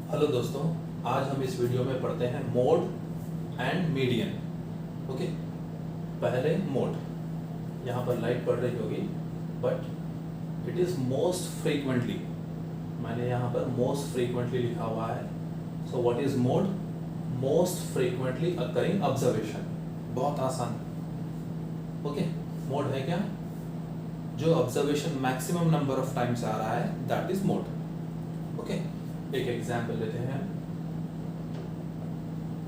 Hello दोस्तों, आज हम इस वीडियो में पढ़ते हैं मोड एंड मीडियन। ओके, पहले मोड। यहाँ पर लाइट पड़ रही होगी, but it is most frequently, मैंने यहाँ पर मोस्ट फ्रीक्वेंटली लिखा हुआ है। So what is mode? Most frequently occurring observation. बहुत आसान। ओके, मोड है क्या? जो observation maximum number of times आ रहा है, दैट इज मोड। ओके, एक एग्जाम्पल लेते हैं।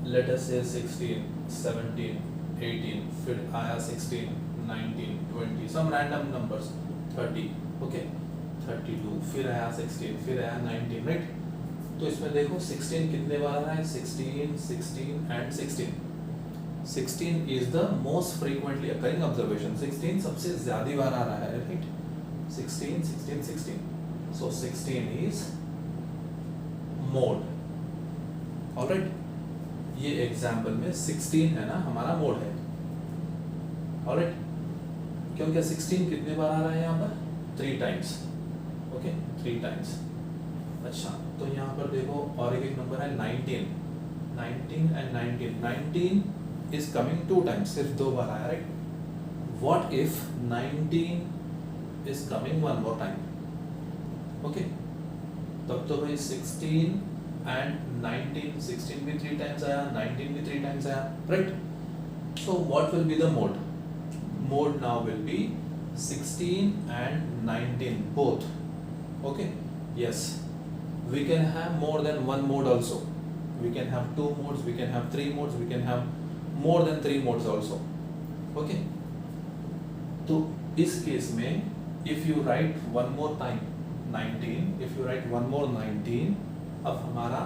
लेट अस से 16, 17, 18, फिर आया 16, 19, 20, सम रैंडम नंबर्स, 30, ओके, 32, फिर आया 16, फिर आया 19, राइट। तो इसमें देखो 16 कितने बार आ रहा है? 16, 16 and 16। 16 is the most frequently occurring observation. 16 सबसे ज्यादा बार आ रहा है, right. 16, 16, 16। So 16 is mode. Alright, ये एग्जाम्पल में 16 है ना, हमारा मोड है। ऑलराइट, क्योंकि 16 कितने बार आ रहा है यहाँ पर? 3 टाइम्स। Okay, 3 times. अच्छा, तो यहाँ पर देखो और एक नंबर है 19, 19 एंड 19। 19 इज कमिंग 2 टाइम्स, सिर्फ 2 बार आया, right. What if 19 is coming 1 more time? Okay, तब तो भाई 16 एंड 19, 16 भी 3 टाइम्स आया, 19 भी 3 टाइम्स आया, right. So what will be the mode? Mode now will be 16 and 19 both. Okay, yes, we can have more than one mode also. We can have 2 modes, we can have 3 modes, we can have more than 3 modes also. Okay, तो इस case में if you write one more time 19, if you write one more 19, अब हमारा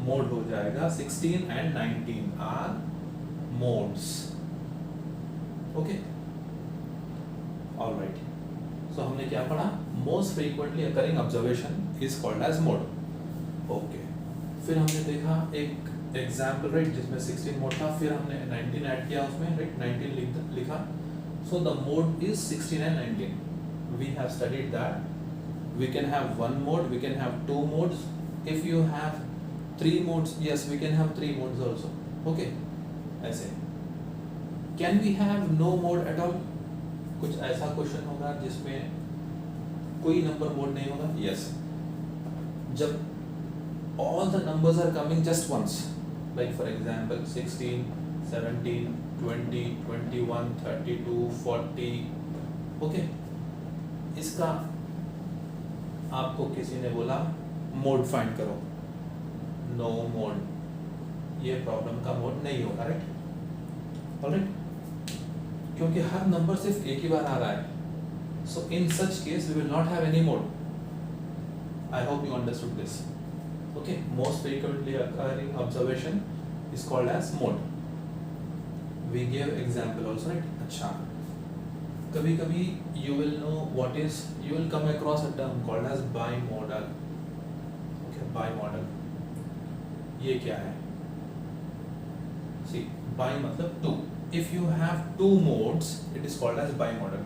mode हो जाएगा 16 and 19 are modes. Okay, all right. So हमने क्या पढ़ा? Most frequently occurring observation is called as mode. Okay. फिर हमने देखा एक एग्जाम्पल, राइट, जिसमें 16 मोड था, फिर हमने 19 ऐड किया उसमें, राइट, 19 लिखा। So the mode is 16 and 19. We have studied that we can have 1 mode, we can have 2 modes. If you have 3 modes, yes, we can have 3 modes also. Okay, ऐसे। Can we have no mode at all? कुछ ऐसा question होगा जिसमें कोई number mode नहीं होगा? Yes. जब all the numbers are coming just once, like for example 16, 17, 20, 21, 32, 40, okay, इसका आपको किसी ने बोला मोड फाइंड करो, नो मोड, ये प्रॉब्लम का मोड नहीं होगा, राइट। ऑलराइट, क्योंकि हर नंबर सिर्फ एक ही बार आ रहा है। So in such case we will not have any mode. I hope you understood this. Okay, most frequently occurring observation is called as mode. We give example also, right. अच्छा, कभी कभी you will know what is, you will come across a term called as bimodal. Okay, bimodal, ये क्या है? See, bi मतलब 2. If you have 2 modes, it is called as bimodal.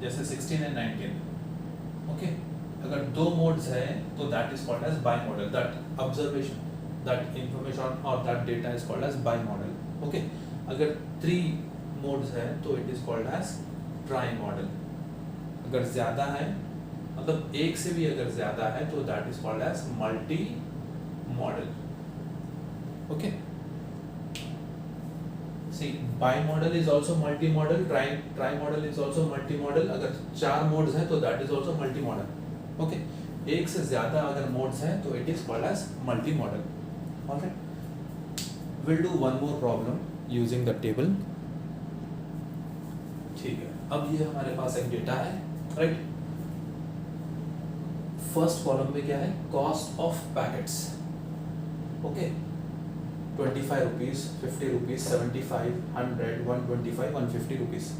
जैसे 16 and 19. Okay, अगर 2 modes है तो that is called as bimodal. That observation, that information or that data is called as bimodal. Okay, अगर 3 modes है तो it is called as ट्राइमॉडल। अगर ज्यादा है, मतलब एक से भी अगर ज्यादा है तो that is called as multimodal. Okay, see, bimodal is also multimodal, trimodal is also multimodal. अगर 4 मोड्स हैं तो that is also multimodal. Okay, एक से ज्यादा अगर मोड्स हैं तो it is called as multimodal. Alright, will do one more problem using the table. ठीक है, अब ये हमारे पास एक डेटा है, राइट। फर्स्ट कॉलम में क्या है? Cost of packets. Okay, 25 rupees, 50 rupees, 75, 100, 125, 150 rupees.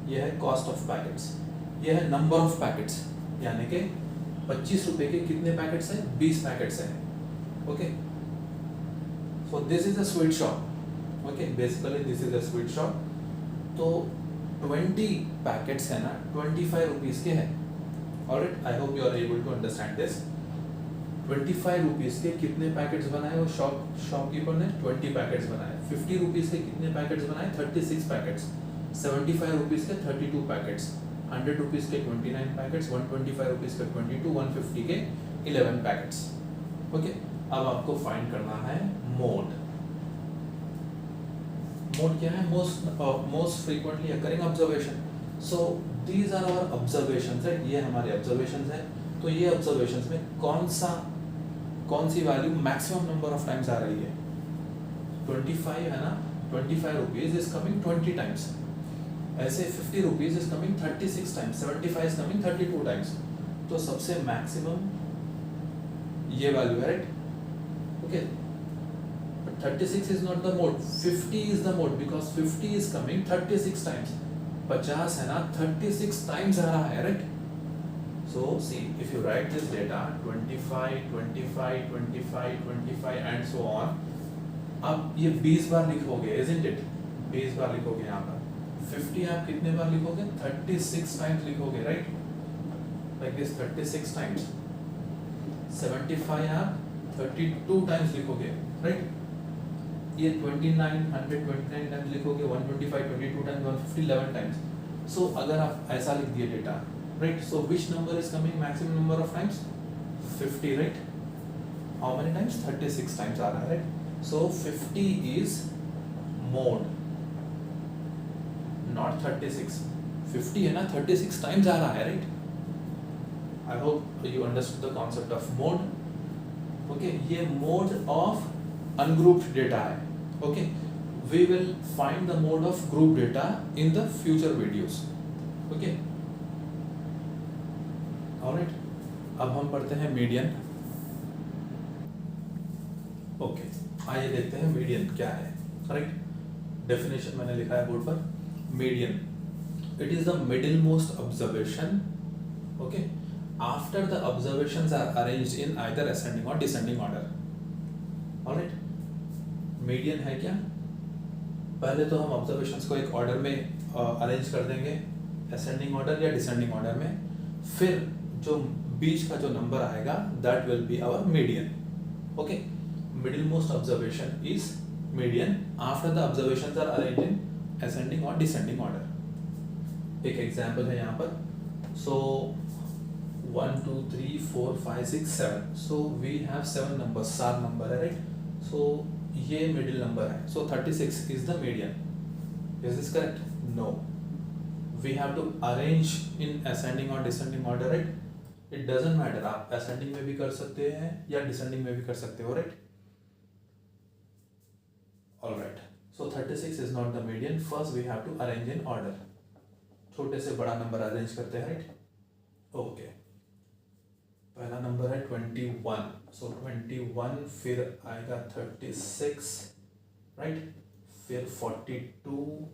ये है कॉस्ट ऑफ पैकेट्स। ये है नंबर ऑफ पैकेट्स, यानी कि 25 रुपए के कितने पैकेट्स हैं? 20 पैकेट्स हैं। Okay, so this is a sweet shop. Okay, basically this is a sweet shop. तो 20 पैकेट्स है ना, 25 रुपीज के हैं। Alright, I hope you are able to understand this. 25 rupees के कितने पैकेट्स बनाए वो शॉपकीपर ने? 20 पैकेट्स बनाए। 50 रुपीज़ के कितने पैकेट्स बनाए? 36 पैकेट्स। 75 रुपीज़ के 32 पैकेट्स। 100 रुपीज़ के 29 पैकेट्स। 125 रुपीज़ के 22। 150 के 11 पैकेट्स। ओके, अब आपको फाइंड करना है मोड। मोड क्या है? Most frequently occurring observation. So these are our observations, right? ये हमारे ऑब्जर्वेशंस है। तो ये ऑब्जर्वेशंस में कौन सी value maximum number of times आ रही है? 25 है ना, 25 रुपीज इज कमिंग 20 टाइम्स। ऐसे 50 rupees is coming 36 times. 75 is coming 32 times. तो सबसे मैक्सिमम ये वैल्यू है, right? Okay, but 36 is not the mode, 50 is the mode because 50 is coming 36 times. 50 है ना, 36 times आ रहा है, right? So see, if you write this data 25, 25, 25, 25 and so on, अब ये 20 बार लिखोगे, isn't it? 20 बार लिखोगे यहाँ पर। 50 आप कितने बार लिखोगे? 36 times लिखोगे, right? Like this 36 times. 75 आप 32 times लिखोगे, right? ये 29, 129 टाइम्स लिखोगे, 125, 22 टाइम्स, 150, 11 टाइम्स। सो अगर आप ऐसा लिख दिए data, right? So which number is coming maximum number of times? 50, right? How many times? 36 times आ रहा है, right? So 50 is mode, not 36। 50 है ना, 36 टाइम्स आ रहा है, right? I hope you understood the concept of mode. Okay, ये mode of ungrouped data है। Okay, we will find the mode of group data in the future videos. Okay, alright, अब हम पढ़ते हैं मीडियन। ओके, आइए देखते हैं median क्या है, राइट? डेफिनेशन मैंने लिखा है बोर्ड पर। Median, it is the middle most observation, okay, after the observations are arranged in either ascending और डिसेंडिंग ऑर्डर। ऑलराइट, मीडियन है क्या? पहले तो हम ऑब्जर्वेशंस को एक ऑर्डर में अरेंज कर देंगे, असेंडिंग ऑर्डर या डिसेंडिंग ऑर्डर में। फिर जो बीच का जो नंबर आएगा that will be our median. Okay, middle most observation is median after the observations are arranged in ascending और डिसेंडिंग ऑर्डर। एक एग्जांपल है यहाँ पर। So 1 2 3 4 5 6 7, so we have 7 numbers, 7 number है, राइट? सो ये मिडिल नंबर है। सो 36 is the median. Is this correct? No. We have to arrange in ascending or descending order, right? It doesn't matter, आप ascending में भी कर सकते हैं या descending में भी कर सकते हो, right? All right. So 36 is not the median. First we have to arrange in order. छोटे से बड़ा नंबर अरेंज करते हैं, right? Okay. पहला नंबर है 21, सो 21, फिर आएगा 36, राइट? फिर 42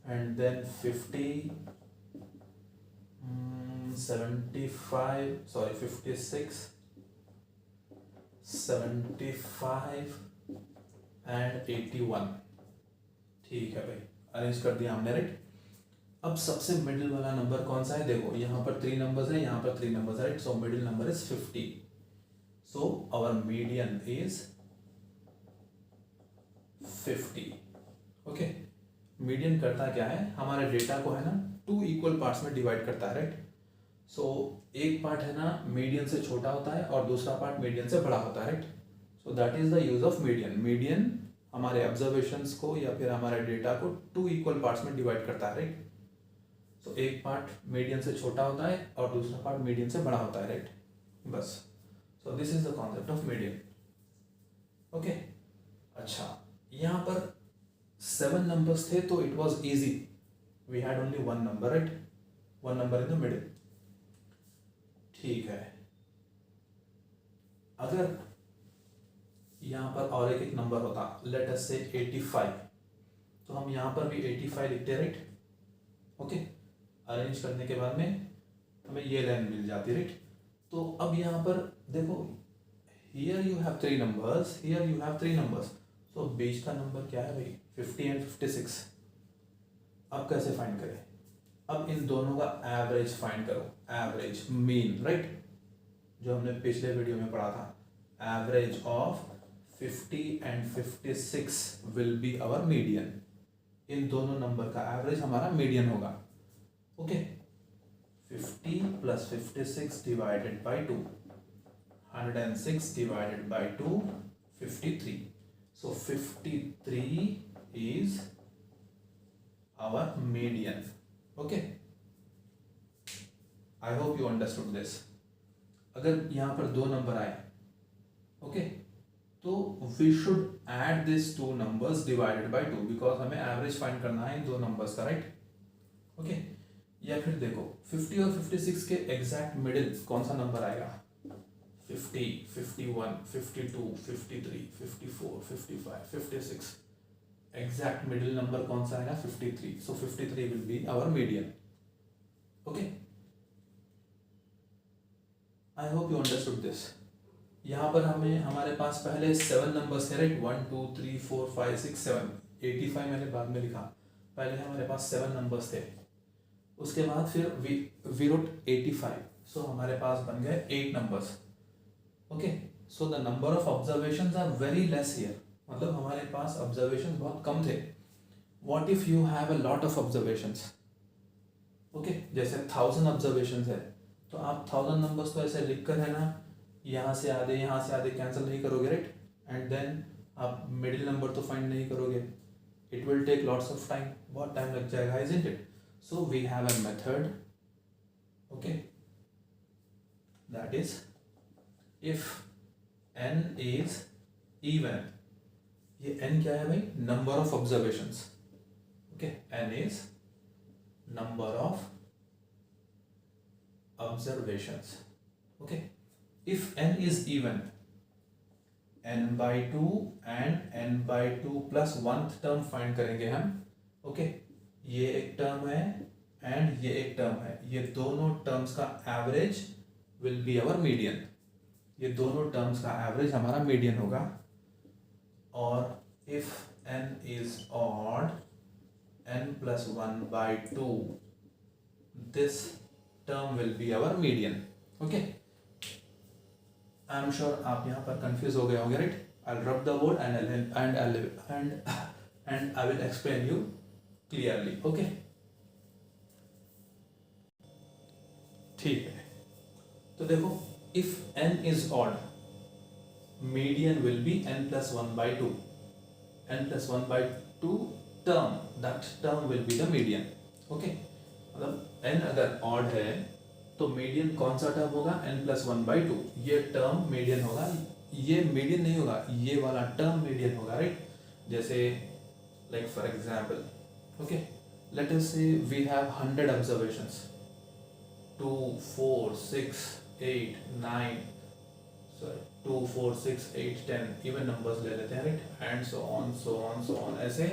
एंड देन 50, 75, सॉरी 56, 75 एंड 81। ठीक है भाई, अरेंज कर दिया हमने, राइट? अब सबसे मिडिल वाला नंबर कौन सा है? देखो यहाँ पर 3 नंबर्स है, यहाँ पर 3 numbers, right? So middle number is 50। So our median is 50। Okay, median करता क्या है? हमारे डेटा को है ना 2 इक्वल पार्ट्स में डिवाइड करता है, राइट? सो एक पार्ट है ना मीडियन से छोटा होता है और दूसरा पार्ट मीडियन से बड़ा होता है, right? So that is the use of median. Median हमारे ऑब्जर्वेशंस को या फिर हमारे डेटा को 2 इक्वल पार्ट्स में डिवाइड करता है, राइट? तो एक पार्ट मीडियन से छोटा होता है और दूसरा पार्ट मीडियन से बड़ा होता है, राइट? बस, so this is the concept of median. Okay, अच्छा, यहाँ पर 7 नंबर्स थे तो it was easy, we had only 1 number, right? 1 number in the middle. ठीक है, अगर यहाँ पर और एक नंबर होता, लेट अस से 85, तो हम यहाँ पर भी 85 लिखते, राइट? ओके, अरेंज करने के बाद में हमें ये लाइन मिल जाती, राइट? तो अब यहाँ पर देखो, here you have 3 numbers, here you have 3 numbers, तो बीच का नंबर क्या है भाई? 50 एंड 56। अब कैसे फाइंड करें? अब इन दोनों का एवरेज फाइंड करो, एवरेज, मीन, राइट? जो हमने पिछले वीडियो में पढ़ा था, average of 50 and 56 will be our median. इन दोनों नंबर का एवरेज हमारा मीडियन होगा। Okay, 50 plus 56 divided by 2, 106 divided by 2, 53. So 53 is our median. Okay, I hope you understood this. अगर यहाँ पर दो नंबर आए, ओके, तो we should add these two numbers divided by 2 because हमें एवरेज फाइंड करना है इन दो नंबर्स का, राइट? ओके, या फिर देखो 50 और 56 के एग्जैक्ट मिडिल कौन सा नंबर आएगा? 50, 51, 52, 53, 54, 55, 56. Exact middle number कौन सा आएगा? 53. So 53 will be our median. Okay. I hope you understood this. यहाँ पर हमारे पास पहले 7 नंबर्स थे, राइट? 1, 2, 3, 4, 5, 6, 7. 85 मैंने बाद में लिखा, पहले हमारे पास 7 नंबर्स थे। उसके बाद फिर we wrote 85. So हमारे पास बन गए 8 numbers. Okay, so the number of observations are very less here, मतलब हमारे पास ऑब्जर्वेशन बहुत कम थे। What if you have a lot of observations? Okay, जैसे 1000 ऑब्जर्वेशंस है तो आप 1000 नंबर्स तो ऐसे लिख कर है ना, यहाँ से आधे कैंसिल नहीं करोगे, राइट? एंड देन आप मिडिल नंबर तो फाइंड नहीं करोगे, it will take lots of time, बहुत टाइम लग जाएगा, isn't it? So we have a method, okay, that is if n is even, ये n क्या है भाई? Number of observations. Okay, n is number of observations. Okay, if n is even, n by 2 and n by 2 plus 1th term find करेंगे हम। Okay, ये एक term है and ये एक टर्म है, ये दोनों टर्म्स का average will be our median. ये दोनों टर्म्स का एवरेज हमारा मीडियन होगा। और if n is odd, n plus 1 by 2, this term will be our median. Okay, I am sure आप यहाँ पर कंफ्यूज हो गए होंगे, right? I'll rub the board and I will explain you clearly. Okay, ठीक है, तो देखो, if n is odd, median will be n plus 1 by 2. n plus 1 by 2 term, that term will be the median. Okay, मतलब n अगर odd है तो median कौन सा टर्म होगा? n plus 1 by 2. ये टर्म median होगा, ये median नहीं होगा, ये वाला टर्म median होगा, राइट? जैसे like for example, okay, let us say we have 100 observations, 2, 4, 6, 8, 9, sorry, 2, 4, 6, 8, 10 even numbers ले लेते हैं, राइट? एंड सो ऑन ऐसे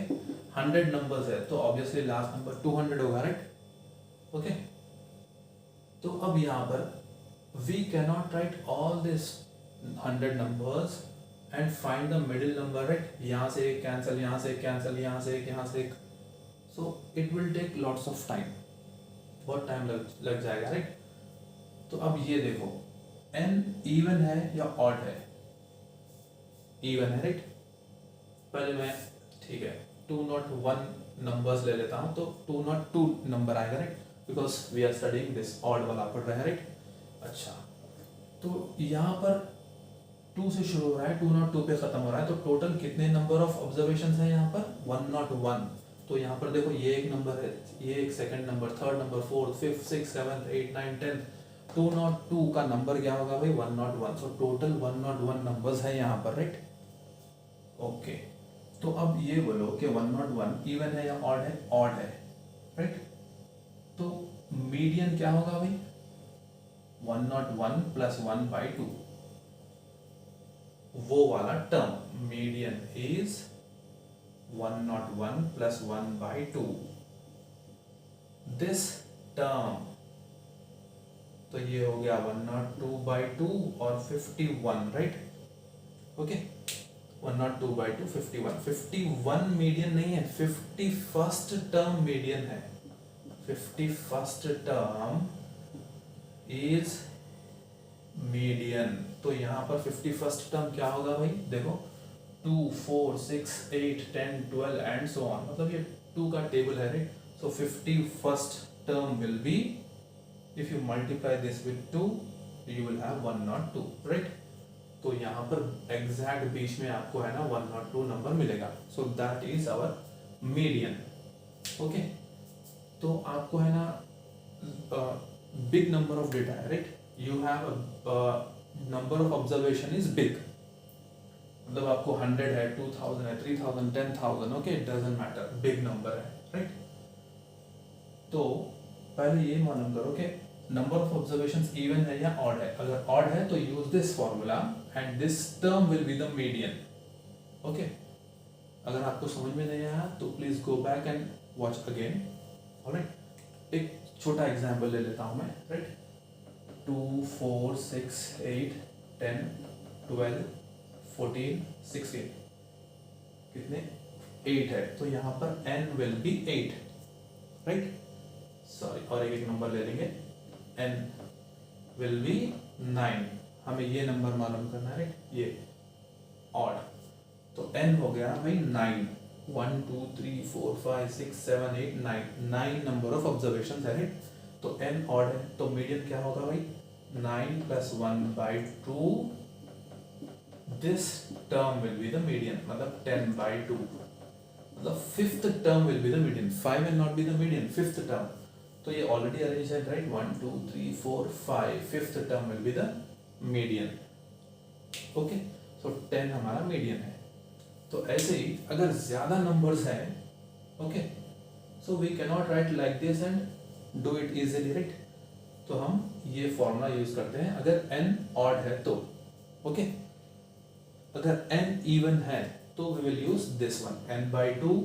100 नंबर्स है तो ऑब्वियसली लास्ट नंबर 200 होगा, राइट? ओके, तो अब यहाँ पर we can not write all this 100 numbers and find the middle number, right? यहाँ से एक कैंसिल, यहाँ से एक कैंसिल, यहाँ से एक, so it will take lots of time, बहुत टाइम लग जाएगा, राइट? तो अब ये देखो, n इवन है या ऑड है? इवन है, राइट? पहले मैं, ठीक है, 201 नंबर्स ले लेता हूँ तो 202 नंबर आएगा, right? Because we are studying this, odd वाला पढ़ रहे हैं, राइट? अच्छा, तो यहाँ पर 2 से शुरू हो रहा है, 202 पे खत्म हो रहा है, तो टोटल कितने नंबर ऑफ ऑब्जर्वेशन है यहाँ पर? 101। तो यहाँ पर देखो, ये एक नंबर है, ये एक second number, third number, fourth, fifth, six, seventh, 8, 9, 10, 202 का नंबर क्या होगा भाई? 101। सो टोटल 101 नंबर्स है यहाँ पर, राइट? ओके, तो अब ये बोलो कि 101 इवन है या ऑड है? ऑड है, राइट? तो मीडियन क्या होगा भाई? 101 प्लस 1 बाई 2, वो वाला term median is 101 plus 1 by 2, this term, तो ये हो गया 102 बाई 2 और 51, राइट? Okay, 102 by 2, 51। 51 मीडियन नहीं है, 51st टर्म मीडियन है। 51st term is median. तो यहाँ पर 51st टर्म क्या होगा भाई, देखो 2 4 6 8 10 12 एंड सो ऑन, मतलब ये 2 का टेबल है right. So 51st term will B, if you multiply this with 2 you will have 102 right. तो यहाँ पर एग्जैक्ट बीच में आपको है ना 102 नंबर मिलेगा। So that is our median. Okay, तो आपको है ना बिग नंबर ऑफ डेटा है right, you have number of observation is big, मतलब आपको 100 है, 2000 है, 3000, 10,000, okay, it doesn't matter, big number है राइट। तो पहले ये मालूम करो कि नंबर ऑफ ऑब्जर्वेशंस इवन है या ऑड है। अगर ऑड है तो use this formula and this term will be the median. Okay, अगर आपको समझ में नहीं आया तो please go back and watch again. Alright, एक छोटा एग्जांपल ले लेता हूं मैं राइट। 2 4 6 8 10 12 14 16, कितने 8 है, तो यहाँ पर n will B 8 right. Sorry, और एक नंबर ले लेंगे, n विल बी 9। हमें ये नंबर मालूम करना है राइट, ये ऑड। तो n हो गया भाई 9, 1 2 3 4 5 6 7 8 9 नंबर ऑफ ऑब्जर्वेशन है राइट। तो n ऑड है, तो मीडियन क्या होगा भाई, 9 + 1/2, this term will be the median, मतलब 10/2, मतलब fifth term will be the median. 5 will not be the median, fifth term. तो ये ऑलरेडी अरेंज है right, 1 2 3 4 5, fifth term will be the median. Okay, so 10 हमारा median है। तो ऐसे ही अगर ज्यादा नंबर्स हैं, okay, so we can not write like this and do it easily right. तो हम ये फॉर्मूला यूज करते हैं अगर n ऑड है तो। ओके, अगर n इवन है तो we will use this one, n/2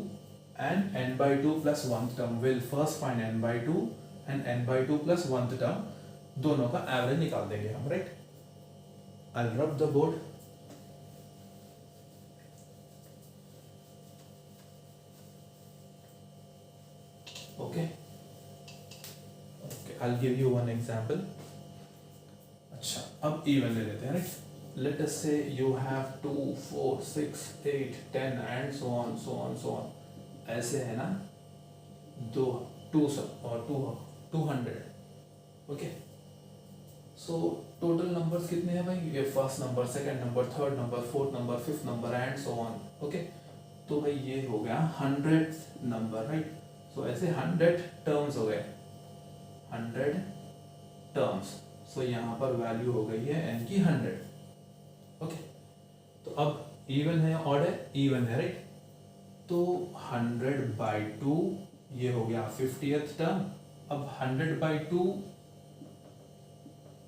and n/2 plus 1th term. We'll first find n/2 and n/2 plus 1th term, दोनों का एवरेज निकाल देंगे हम right. I'll rub the board. Okay, I'll give you one example. अच्छा, अब even ले लेते हैं right. Let us say you have 2 4 6 8 10 and so on so on so on, ऐसे है ना, 2 सब और 200। ओके, सो टोटल नंबर्स कितने हैं भाई, ये first number, second number, third number, fourth number, fifth number and so on. Okay, तो भाई ये हो गया 100th नंबर राइट। सो ऐसे 100 टर्म्स हो गए, 100 टर्म्स। सो यहाँ पर वैल्यू हो गई है n की 100। ओके, तो अब इवन है ऑड है, इवन है राइट। तो 100/2 ये हो गया 50th टर्म। अब 100/2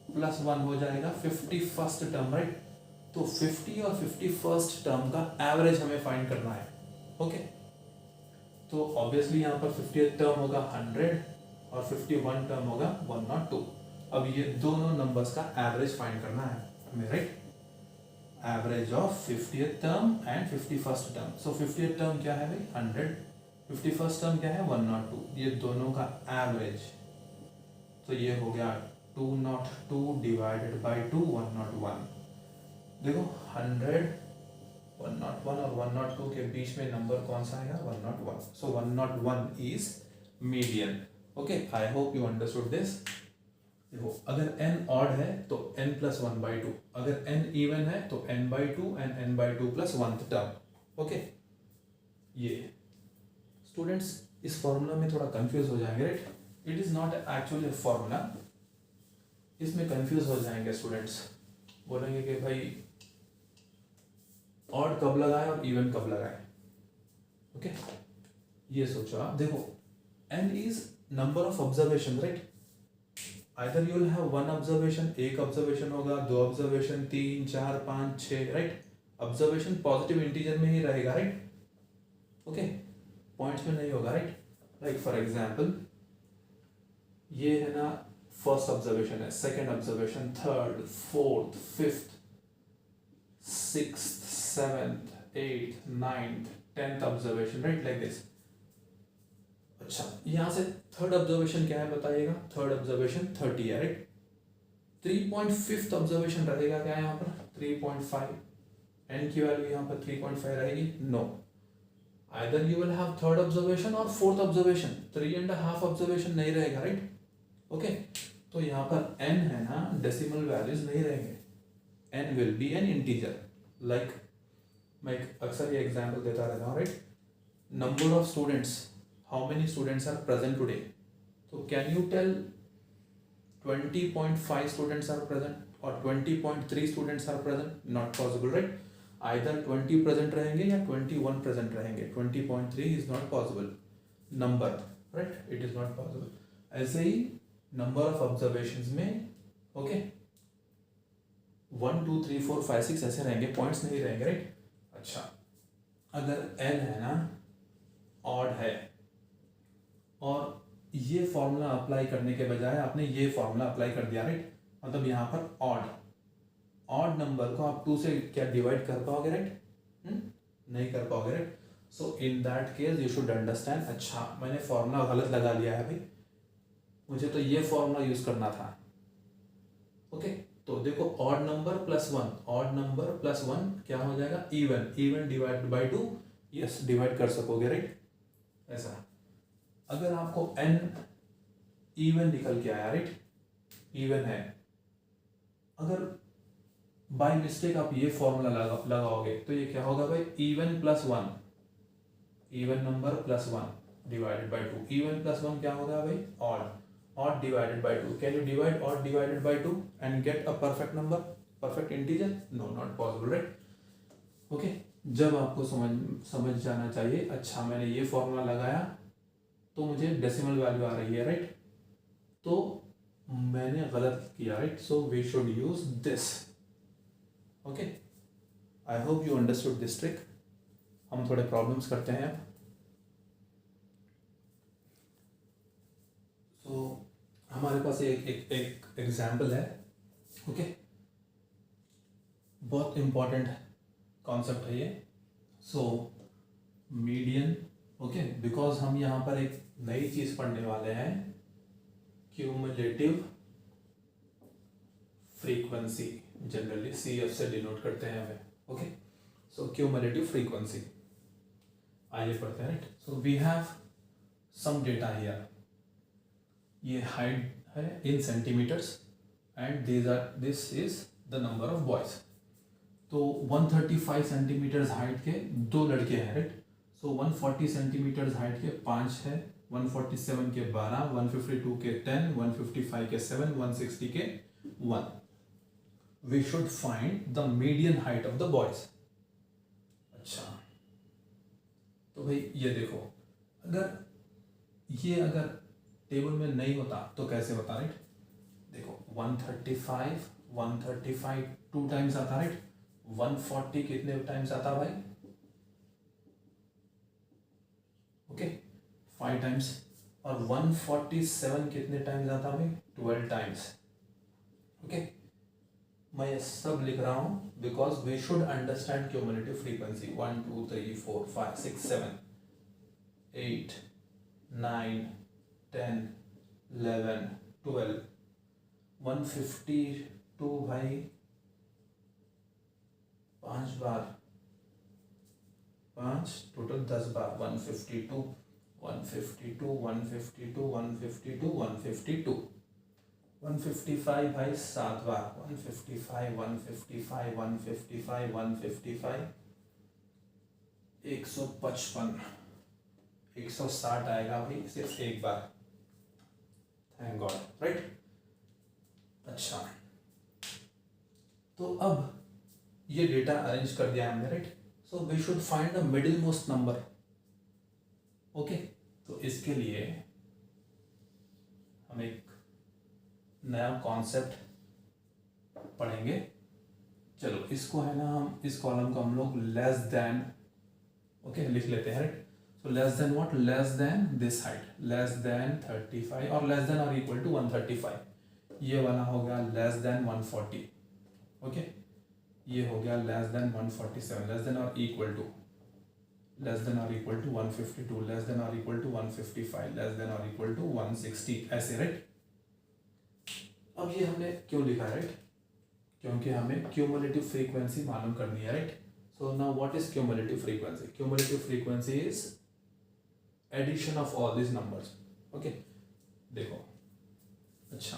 प्लस 1 हो जाएगा 51st टर्म राइट। तो 50 और 51st टर्म का एवरेज हमें फाइंड करना है। ओके, तो ऑब्वियसली यहाँ पर 50th टर्म होगा 100 और 51 टर्म होगा 102। अब ये दोनों नंबर्स का एवरेज फाइंड करना है हमें right, average of 50th term and 51st term. So 50th term क्या है भाई 100, 51st टर्म क्या है 102, ये दोनों का एवरेज। तो ये हो गया 202 डिवाइडेड बाय 2, 101। देखो 100, 101 और 102 के बीच में नंबर कौन सा आएगा, 101। सो 101 is median. Okay, I hope you understood this. देखो अगर n ऑड है तो n + 1/2, अगर n इवन है तो n/2 and n/2 plus 1th term. Okay, ये स्टूडेंट्स इस फॉर्मूला में थोड़ा कंफ्यूज हो जाएंगे right, it is not actually a formula. इसमें कंफ्यूज हो जाएंगे स्टूडेंट्स, बोलेंगे कि भाई ऑड कब लगाए और इवन कब लगाए। ओके, ये सोचो आप। देखो n is number of observation right, either you will have one observation, एक ऑब्जर्वेशन होगा, दो observation, 3 4 5 6 right. Observation positive integer में ही रहेगा राइट। ओके, पॉइंट्स में नहीं होगा राइट। लाइक फॉर एग्जांपल ये है ना फर्स्ट ऑब्जर्वेशन है, second observation, third, fourth, fifth, sixth, seventh, eighth, ninth, 10th observation right, like this. अच्छा, यहां से थर्ड ऑब्जर्वेशन क्या है बताइएगा, थर्ड ऑब्जर्वेशन 30 है राइट। 3.5 ऑब्जर्वेशन रहेगा क्या यहाँ पर 3.5, एन की वैल्यू यहाँ पर 3.5 रहेगी, no, either you will have third observation और फोर्थ ऑब्जर्वेशन, 3.5 ऑब्जर्वेशन नहीं रहेगा, राइट, ओके। तो यहाँ पर n है ना, डेसिमल वैल्यूज नहीं रहेंगे, n will be an integer, like मैं अक्सर ये एग्जांपल देता रहता हूँ, right, number of students, how many students are present today, तो can you tell 20.5 students are present or 20.3 students are present, not possible, right, either 20 present रहेंगे या 21 present रहेंगे, 20.3 is not possible number, right, it is not possible। ऐसे ही number of observations में, okay, 1 2 3 4 5 6 ऐसे रहेंगे, points नहीं रहेंगे, right। अच्छा, अगर n है ना odd है और ये फॉर्मूला अप्लाई करने के बजाय आपने ये फॉर्मूला अप्लाई कर दिया, राइट, मतलब यहाँ पर ऑड नंबर को आप 2 से क्या डिवाइड कर पाओगे, राइट, नहीं कर पाओगे, right. So in that case you should understand, अच्छा मैंने फॉर्मूला गलत लगा लिया है भाई, मुझे तो ये फॉर्मूला यूज करना था, ओके। तो देखो odd number plus 1, odd number plus 1 क्या हो जाएगा, even divide by 2, yes divide कर सकोगे, राइट, ऐसा। अगर आपको n इवन निकल के आया, राइट, इवन है, अगर बाय मिस्टेक आप ये फॉर्मूला लगाओगे तो ये क्या होगा भाई, even plus 1, even number plus 1 divided by 2, even plus 1 क्या होगा भाई, odd divided by 2, can you divide odd divided by 2 and get a perfect number, perfect integer, no, not possible, right, okay. जब आपको समझ जाना चाहिए, अच्छा मैंने ये फॉर्मूला लगाया तो मुझे डेसिमल वैल्यू आ रही है, राइट, तो मैंने गलत किया, right, so we should use this, okay. I hope you understood this trick. हम थोड़े प्रॉब्लम्स करते हैं अब। सो हमारे पास एक एग्जाम्पल है, ओके, बहुत इंपॉर्टेंट कॉन्सेप्ट है ये। सो मीडियन, ओके, बिकॉज हम यहाँ पर एक नई चीज पढ़ने वाले हैं, क्यूमुलेटिव फ्रीक्वेंसी, जनरली CF से डिनोट करते हैं हमें, ओके। सो क्यूमुलेटिव फ्रीक्वेंसी, आइए पढ़ते हैं, right. So we have some data here, ये हाइट है in centimetres and this is the number of boys. तो 135 सेंटीमीटर्स हाइट के 2 लड़के हैं, राइट। सो 140 सेंटीमीटर्स हाइट के 5 है, 147 के 12, 152 के 10, 155 के 7, 160 के 1। We should find the median height of the boys. अच्छा, तो भाई ये देखो, अगर टेबल में नहीं होता तो कैसे होता, राइट। देखो 135 2 टाइम्स आता, राइट। 140 कितने टाइम्स आता भाई, ओके 5 टाइम्स। और 147 कितने टाइम्स आता भाई, 12 टाइम्स, ओके। मैं ये सब लिख रहा हूं because we should understand cumulative frequency. 1 2 3 4 5 6 7 8 9 10 11 12 152 भाई 5 बार 5 टोटल 10 बार 152 152 152 152 152 155 भाई 7 बार 155 155 155 155 155 160 आएगा भाई सिर्फ एक बार, थैंक गॉड, राइट। अच्छा, तो अब ये डेटा अरेंज कर दिया हमने, right. So we should find the middle most number, okay. तो इसके लिए हम एक नया कॉन्सेप्ट पढ़ेंगे। चलो इसको है ना, हम इस कॉलम को हम लोग लेस देन, ओके, लिख लेते हैं, right. So less than what, less than this height, less than 35 और लेस देन और इक्वल टू 135। ये वाला हो गया लेस देन 140, ओके। ये हो गया लेस देन 147, लेस देन और इक्वल टू 152, लेस देन और इक्वल टू 155, लेस देन और इक्वल टू 160, ऐसे, राइट। अब ये हमने क्यों लिखा है, राइट? क्योंकि हमें क्यूमुलेटिव फ्रीक्वेंसी मालूम करनी है, right? So now what is cumulative frequency? Cumulative frequency is addition of all this numbers. Okay, देखो, अच्छा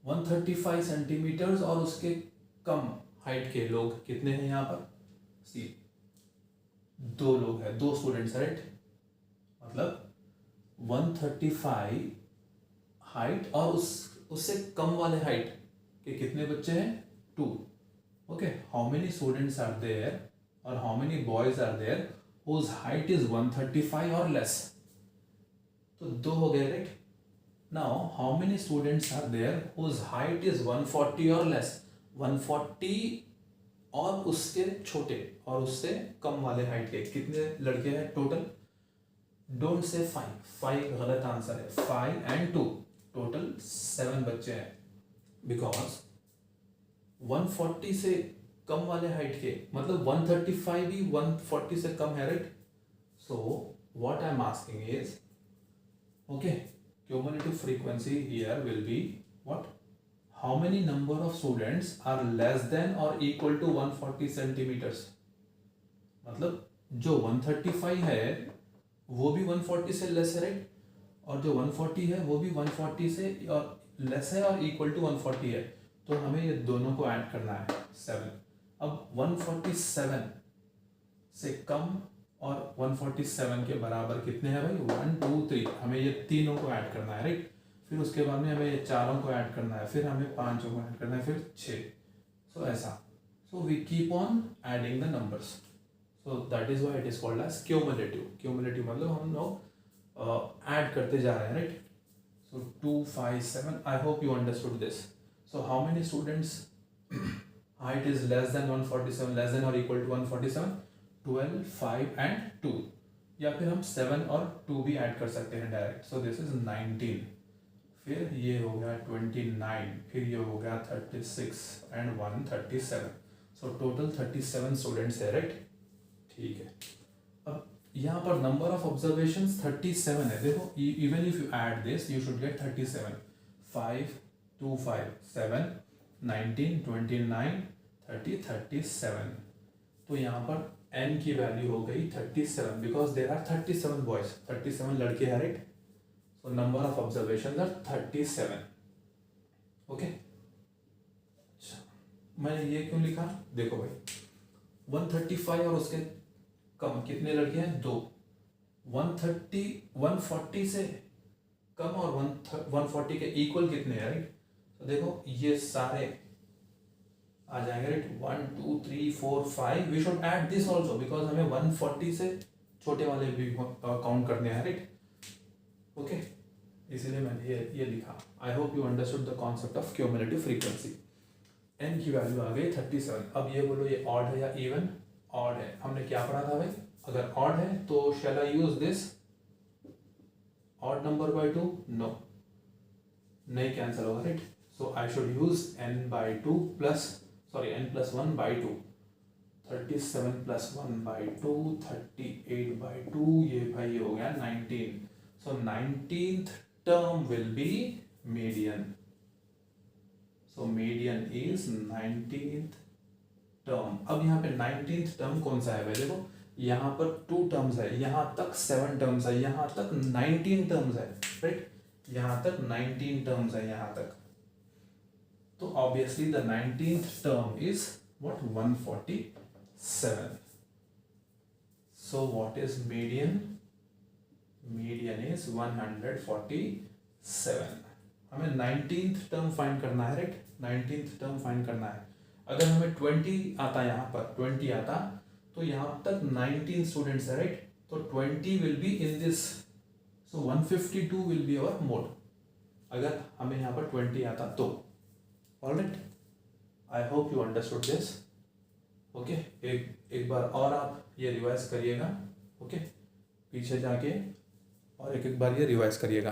135 सेंटीमीटर्स और उसके कम हाइट के लोग कितने हैं यहाँ पर? सी, 2 लोग हैं, 2 स्टूडेंट्स, राइट? मतलब 135 हाइट और उससे कम वाले हाइट के कितने बच्चे हैं? 2. Okay, how many students are there और how many boys are there whose height is 135 or less? तो 2 हो गए, right? Now how many students are there whose height is 140 or less? 140 और उसके छोटे और उससे कम वाले हाइट के कितने लड़के हैं टोटल? डोंट से 5 गलत आंसर है. 5 and 2 टोटल 7 बच्चे हैं. बिकॉज 140 से कम वाले हाइट के मतलब 135 भी 140 से कम है, right? So what I am asking is, okay, cumulative frequency here will be what? How many number of students are less than or equal to 140 centimeters? मतलब जो 135 है वो भी 140 से लेस है, राइट? और जो 140 है वो भी 140 से और लेस है और इक्वल टू 140 है. तो हमें ये दोनों को ऐड करना है 7. अब 147 से कम और 147 के बराबर कितने हैं भाई? 1 2 3. हमें ये तीनों को ऐड करना है, राइट? फिर उसके बाद में हमें ये चारों को ऐड करना है, फिर हमें 5 को ऐड करना है, फिर 6. सो ऐसा. So we keep on adding the numbers. So that is why it is called as cumulative. Cumulative मतलब हम लोग ऐड करते जा रहे हैं, right? So 2 5 7. I hope you understood this. So how many students height is less than 147, less than और equal to 147? 12 5 and 2. या फिर हम 7 और 2 भी ऐड कर सकते हैं डायरेक्ट. So this is 19. फिर ये हो गया 29. फिर ये हो गया 36 and 1 37. सो टोटल 37 स्टूडेंट्स है, राइट? ठीक है. अब यहाँ पर नंबर ऑफ ऑब्जर्वेशंस 37 है. देखो, even if you add this you should get 37. 5 2 5 7 19 29 30 37. तो यहाँ पर n की वैल्यू हो गई 37 बिकॉज देर आर 37 बॉयज. 37 लड़के हैं, right? So number of observations are 37. Okay, अच्छा, मैंने ये क्यों लिखा? देखो भाई, 135 और उसके कम कितने लड़के हैं? 2. 140 से कम और 140 के इक्वल कितने हैं, राइट? तो देखो ये सारे आ जाएंगे, right? 1 2 3 4 5. We should add this also because हमें 140 से छोटे वाले भी काउंट करने हैं, राइट? ओके, इसीलिए मैंने ये लिखा. आई hope you understood the concept of cumulative frequency. n की वैल्यू आ गई 37. अब ये बोलो, ये ऑड है या इवन? ऑड है. हमने क्या पढ़ा था भाई? अगर ऑड है तो shall I use this odd number by 2? No, नहीं, कैंसिल होगा, right? So I should use n by 2 plus n plus 1 by 2. 37 plus 1 by 2 38 by 2. ये भाई हो गया 19. So 19th term will be median. So median is 19th term. अब यहाँ पे 19th term कौन सा है भाई? देखो, यहाँ पर 2 टर्म्स है, यहाँ तक 7 टर्म्स है, यहाँ तक 19 टर्म्स है, राइट? यहाँ तक 19 टर्म्स है, यहाँ तक. तो obviously the 19th term is what? 147. So what is median? Median is 147. हमें 19th term फाइंड करना है, राइट? 19th term फाइंड करना है. अगर हमें 20 आता, यहाँ पर 20 आता तो यहाँ तक 19 स्टूडेंट्स है, राइट? तो 20 will be in this. So 152 will be our mode अगर हमें यहाँ पर 20 आता तो. Alright, I hope you understood this. Okay, एक बार और आप ये रिवाइज करिएगा. ओके, पीछे जाके और एक बार ये रिवाइज करिएगा.